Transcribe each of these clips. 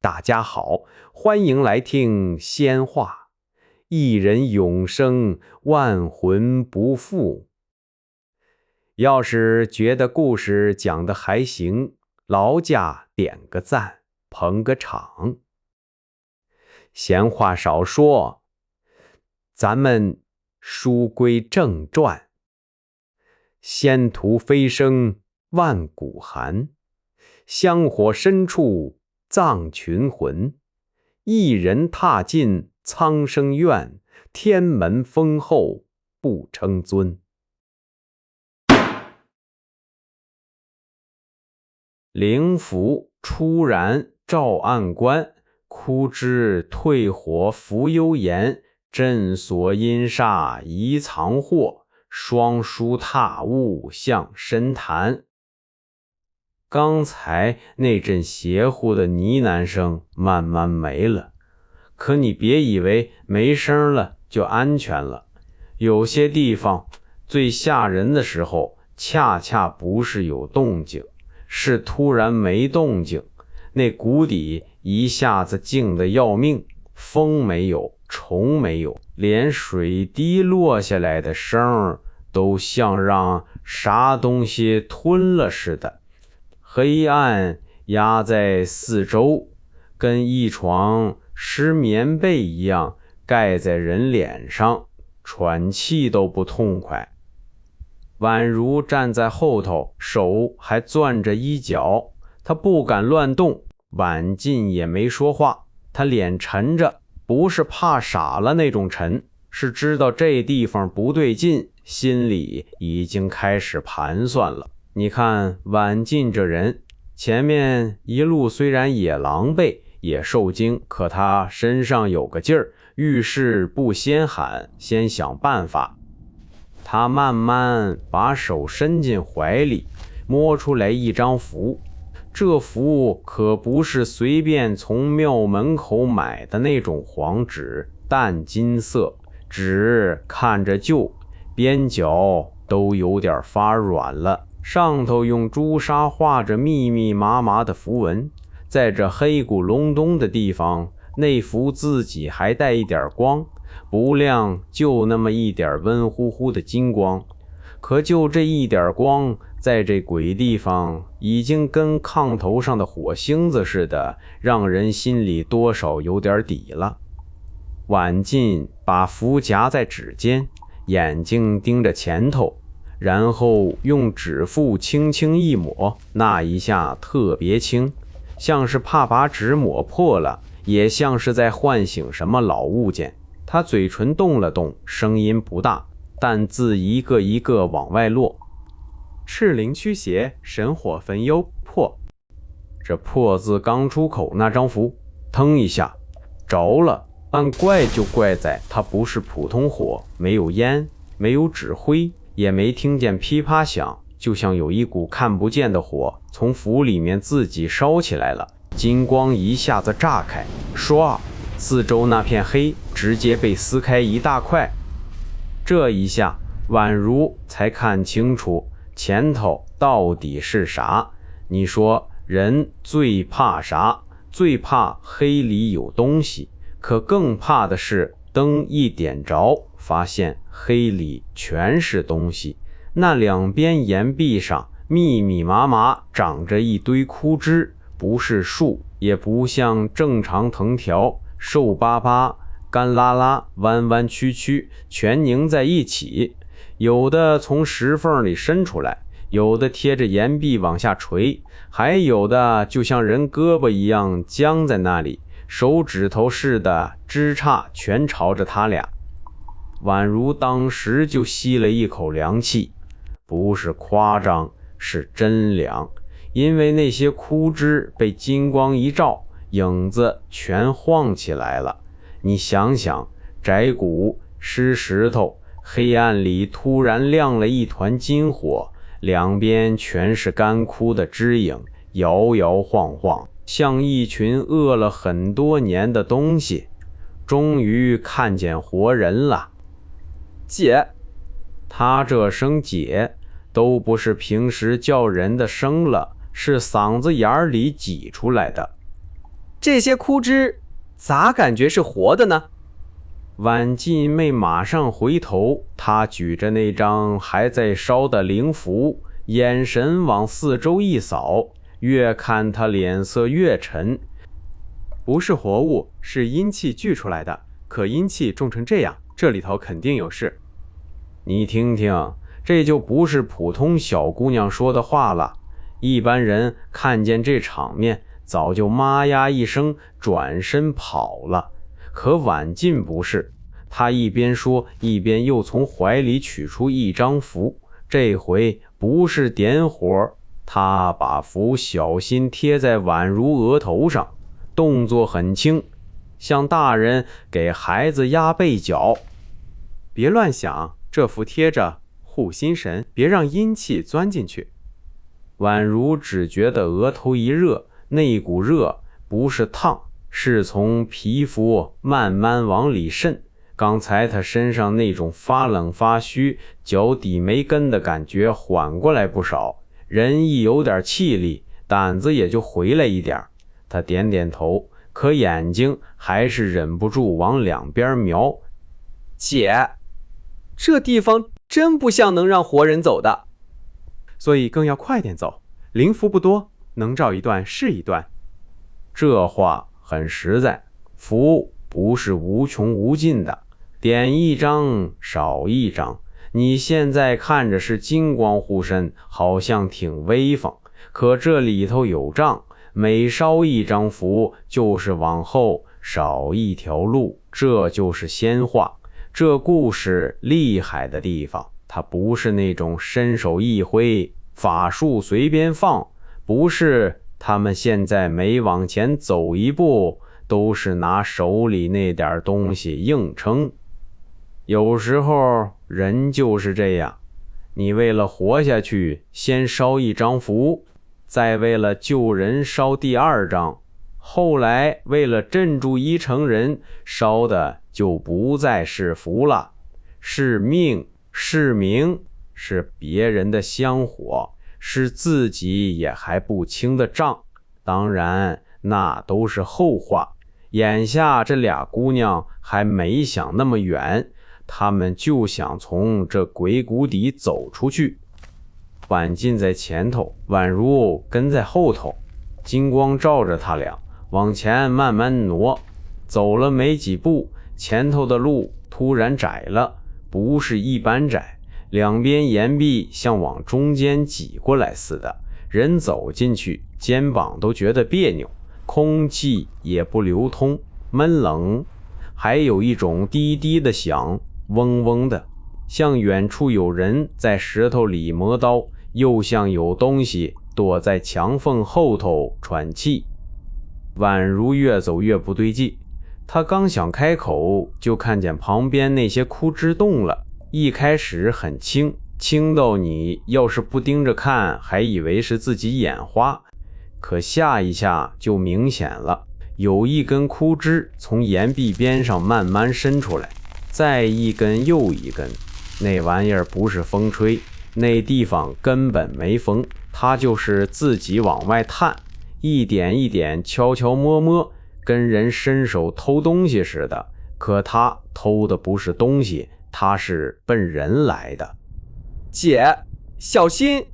大家好，欢迎来听仙话。一人永生，万魂不复。要是觉得故事讲得还行，劳驾点个赞，捧个场。闲话少说，咱们书归正传。仙途飞升，万古寒，香火深处葬群魂。一人踏进苍生院，天门封后不称尊。灵符出然照暗关，枯枝退火伏幽岩。镇锁阴煞移藏祸，双书踏雾向深潭。刚才那阵邪乎的呢喃声慢慢没了，可你别以为没声了就安全了。有些地方最吓人的时候，恰恰不是有动静，是突然没动静。那谷底一下子静得要命，风没有，虫没有，连水滴落下来的声都像让啥东西吞了似的。黑暗压在四周，跟一床湿棉被一样盖在人脸上，喘气都不痛快。宛如站在后头，手还攥着衣角，他不敢乱动。晚进也没说话，他脸沉着，不是怕傻了那种沉，是知道这地方不对劲，心里已经开始盘算了。你看晚进这人，前面一路虽然也狼狈也受惊，可他身上有个劲儿，遇事不先喊，先想办法。他慢慢把手伸进怀里，摸出来一张符。这符可不是随便从庙门口买的那种黄纸，淡金色，纸看着旧，边角都有点发软了，上头用朱砂画着密密麻麻的符文。在这黑咕隆咚的地方，那符自己还带一点光，不亮，就那么一点温乎乎的金光。可就这一点光，在这鬼地方已经跟炕头上的火星子似的，让人心里多少有点底了。晚进把符夹在指尖，眼睛盯着前头，然后用指腹轻轻一抹，那一下特别轻，像是怕把纸抹破了，也像是在唤醒什么老物件。他嘴唇动了动，声音不大，但字一个一个往外落。赤灵驱邪，神火焚幽，破。这破字刚出口，那张符腾一下着了。但怪就怪在它不是普通火，没有烟，没有纸灰，也没听见噼啪响，就像有一股看不见的火从符里面自己烧起来了。金光一下子炸开，唰，四周那片黑直接被撕开一大块。这一下宛如才看清楚前头到底是啥。你说人最怕啥？最怕黑里有东西，可更怕的是灯一点着，发现黑里全是东西。那两边岩壁上密密麻麻长着一堆枯枝，不是树，也不像正常藤条，瘦巴巴干拉拉，弯弯曲曲，全拧在一起。有的从石缝里伸出来，有的贴着岩壁往下垂，还有的就像人胳膊一样僵在那里，手指头似的枝杈全朝着他俩。宛如当时就吸了一口凉气，不是夸张，是真凉。因为那些枯枝被金光一照，影子全晃起来了。你想想，窄骨、湿石头，黑暗里突然亮了一团金火，两边全是干枯的枝影，摇摇晃晃，像一群饿了很多年的东西。终于看见活人了。姐，他这声姐都不是平时叫人的声了，是嗓子眼里挤出来的。这些枯枝咋感觉是活的呢？婉进没马上回头，他举着那张还在烧的灵符，眼神往四周一扫，越看他脸色越沉。不是活物，是阴气聚出来的，可阴气重成这样，这里头肯定有事。你听听，这就不是普通小姑娘说的话了。一般人看见这场面，早就妈呀一声转身跑了。可婉进不是，他一边说，一边又从怀里取出一张符，这回不是点火，他把符小心贴在宛如额头上，动作很轻，像大人给孩子压被角。别乱想，这符贴着护心神，别让阴气钻进去。宛如只觉得额头一热，那股热不是烫，是从皮肤慢慢往里渗。刚才他身上那种发冷发虚、脚底没根的感觉缓过来不少，人一有点气力，胆子也就回来一点。他点点头，可眼睛还是忍不住往两边瞄。姐，这地方真不像能让活人走的，所以更要快点走。灵符不多，能照一段是一段。这话很实在，符不是无穷无尽的，点一张少一张。你现在看着是金光护身，好像挺威风，可这里头有账，每烧一张符就是往后少一条路，这就是仙话。这故事厉害的地方，它不是那种伸手一挥法术随便放，不是他们现在每往前走一步都是拿手里那点东西硬撑。有时候人就是这样，你为了活下去先烧一张符，再为了救人烧第二张，后来为了镇住一城人，烧的就不再是符了，是命，是名，是别人的香火，是自己也还不清的账。当然那都是后话，眼下这俩姑娘还没想那么远，她们就想从这鬼谷底走出去。婉进在前头，宛如跟在后头，金光照着他俩往前慢慢挪。走了没几步，前头的路突然窄了，不是一般窄，两边岩壁像往中间挤过来似的，人走进去肩膀都觉得别扭，空气也不流通，闷冷，还有一种滴滴的响，嗡嗡的，像远处有人在石头里磨刀，又像有东西躲在墙缝后头喘气。宛如越走越不对劲，他刚想开口，就看见旁边那些枯枝动了，一开始很轻，轻到你要是不盯着看还以为是自己眼花，可下一下就明显了，有一根枯枝从岩壁边上慢慢伸出来，再一根又一根，那玩意儿不是风吹，那地方根本没风，它就是自己往外探，一点一点悄悄摸摸，跟人伸手偷东西似的，可他偷的不是东西，他是奔人来的。姐，小心！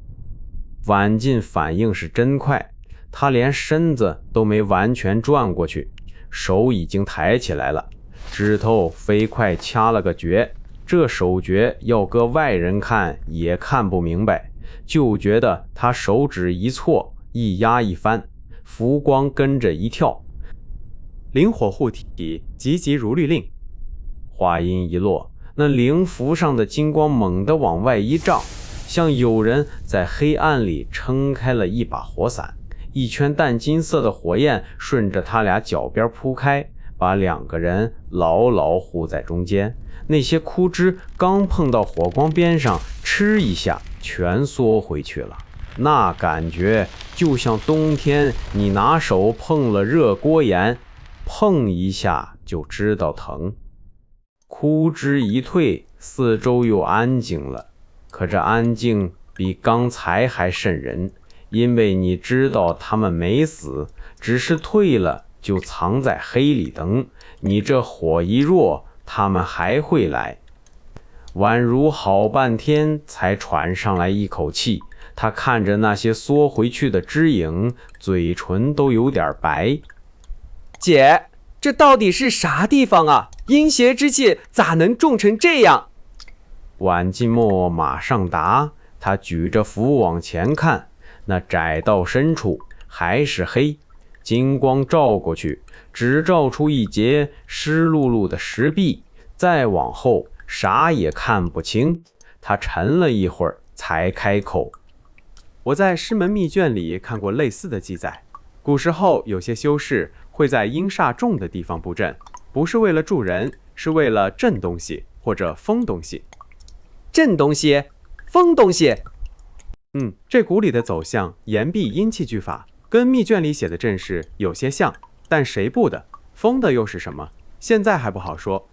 婉进反应是真快，他连身子都没完全转过去，手已经抬起来了，指头飞快掐了个诀。这手诀要搁外人看也看不明白，就觉得他手指一错，一压一翻，浮光跟着一跳。灵火护体，急急如律令。话音一落，那灵符上的金光猛地往外一照，像有人在黑暗里撑开了一把火伞，一圈淡金色的火焰顺着他俩脚边铺开，把两个人牢牢护在中间。那些枯枝刚碰到火光边上，嗤一下全缩回去了，那感觉就像冬天你拿手碰了热锅沿，碰一下就知道疼。枯枝一退，四周又安静了，可这安静比刚才还瘆人，因为你知道他们没死，只是退了，就藏在黑里等，你这火一弱，他们还会来。宛如好半天才喘上来一口气，他看着那些缩回去的枝影，嘴唇都有点白。姐，这到底是啥地方啊？阴邪之气咋能重成这样？宛静默马上答，他举着符往前看，那窄道深处还是黑，金光照过去，只照出一截湿漉漉的石壁，再往后啥也看不清。他沉了一会儿才开口。我在师门秘卷里看过类似的记载，古时候有些修士会在阴煞重的地方布阵，不是为了助人，是为了镇东西或者封东西。镇东西，封东西。这鼓里的走向岩壁阴气句法，跟秘卷里写的阵势有些像，但谁布的，封的又是什么？现在还不好说。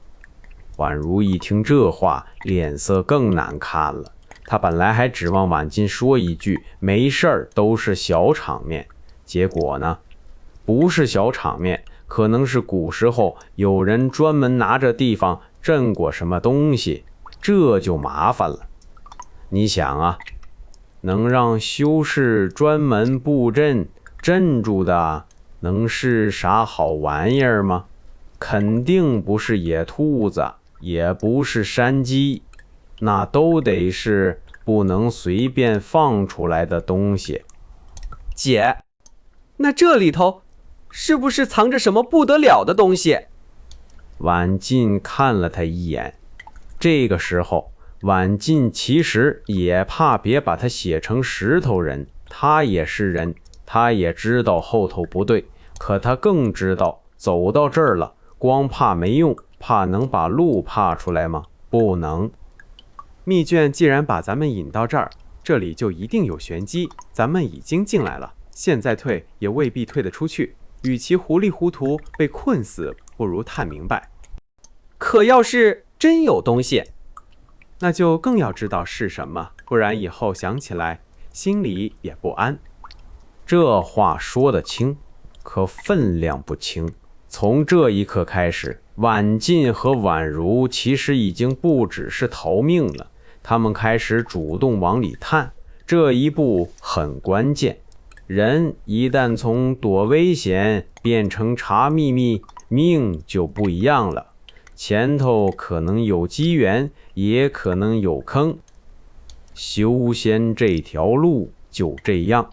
宛如一听这话，脸色更难看了。他本来还指望婉金说一句没事儿，都是小场面，结果呢，不是小场面，可能是古时候有人专门拿这地方镇过什么东西，这就麻烦了。你想啊，能让修士专门布阵镇住的，能是啥好玩意儿吗？肯定不是野兔子，也不是山鸡，那都得是不能随便放出来的东西。姐，那这里头是不是藏着什么不得了的东西？婉静看了他一眼。这个时候，婉静其实也怕别把他写成石头人，他也是人，他也知道后头不对，可他更知道走到这儿了，光怕没用，怕能把路怕出来吗？不能。秘卷既然把咱们引到这儿，这里就一定有玄机。咱们已经进来了，现在退也未必退得出去。与其糊里糊涂被困死，不如探明白。可要是真有东西，那就更要知道是什么，不然以后想起来心里也不安。这话说得轻，可分量不轻。从这一刻开始，婉静和宛如其实已经不只是逃命了，他们开始主动往里探，这一步很关键。人一旦从躲危险变成查秘密，命就不一样了。前头可能有机缘，也可能有坑。修仙这条路就这样，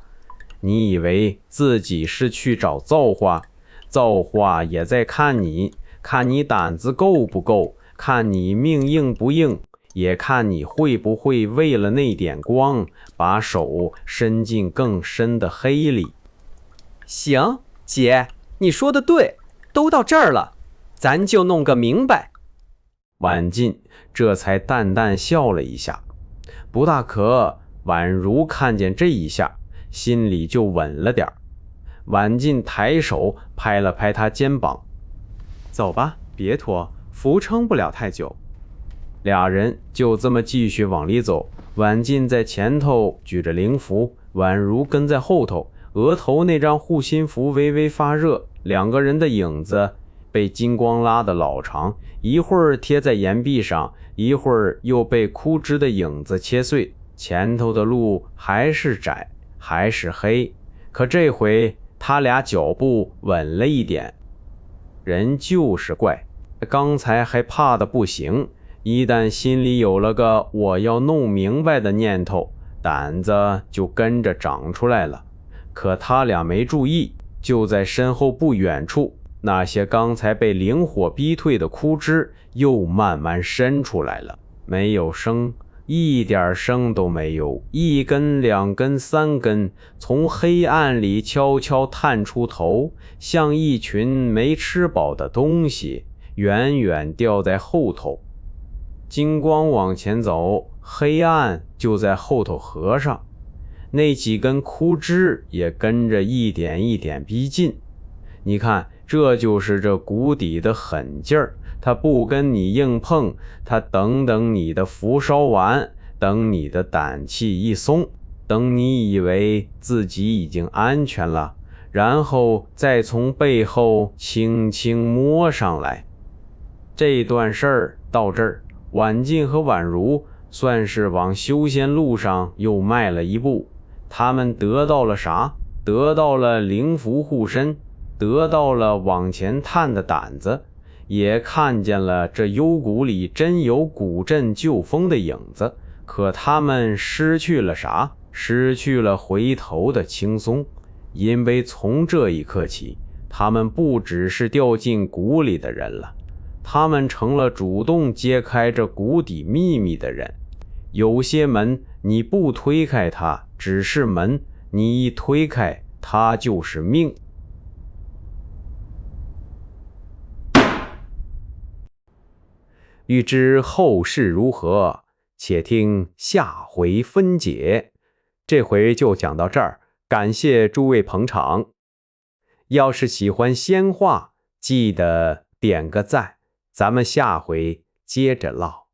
你以为自己是去找造化，造化也在看你，看你胆子够不够，看你命硬不硬，也看你会不会为了那点光，把手伸进更深的黑里。行，姐，你说的对，都到这儿了，咱就弄个明白。婉静这才淡淡笑了一下。不大可，宛如看见这一下，心里就稳了点儿。婉静抬手拍了拍他肩膀，走吧，别拖，扶撑不了太久。俩人就这么继续往里走，婉静在前头举着灵符，宛如跟在后头，额头那张护心符微微发热，两个人的影子被金光拉得老长，一会儿贴在岩壁上，一会儿又被枯枝的影子切碎。前头的路还是窄，还是黑，可这回他俩脚步稳了一点。人就是怪，刚才还怕得不行，一旦心里有了个我要弄明白的念头，胆子就跟着长出来了。可他俩没注意，就在身后不远处，那些刚才被灵火逼退的枯枝又慢慢伸出来了。没有声，一点声都没有，一根两根三根从黑暗里悄悄探出头，像一群没吃饱的东西，远远掉在后头。金光往前走，黑暗就在后头合上，那几根枯枝也跟着一点一点逼近。你看，这就是这谷底的狠劲儿，他不跟你硬碰，他等你的符烧完，等你的胆气一松，等你以为自己已经安全了，然后再从背后轻轻摸上来。这段事儿到这儿，婉静和宛如算是往修仙路上又迈了一步。他们得到了啥？得到了灵符护身，得到了往前探的胆子，也看见了这幽谷里真有古镇旧风的影子。可他们失去了啥？失去了回头的轻松。因为从这一刻起，他们不只是掉进谷里的人了，他们成了主动揭开这谷底秘密的人。有些门你不推开它只是门，你一推开它就是命。欲知后事如何，且听下回分解。这回就讲到这儿，感谢诸位捧场。要是喜欢仙话，记得点个赞，咱们下回接着唠。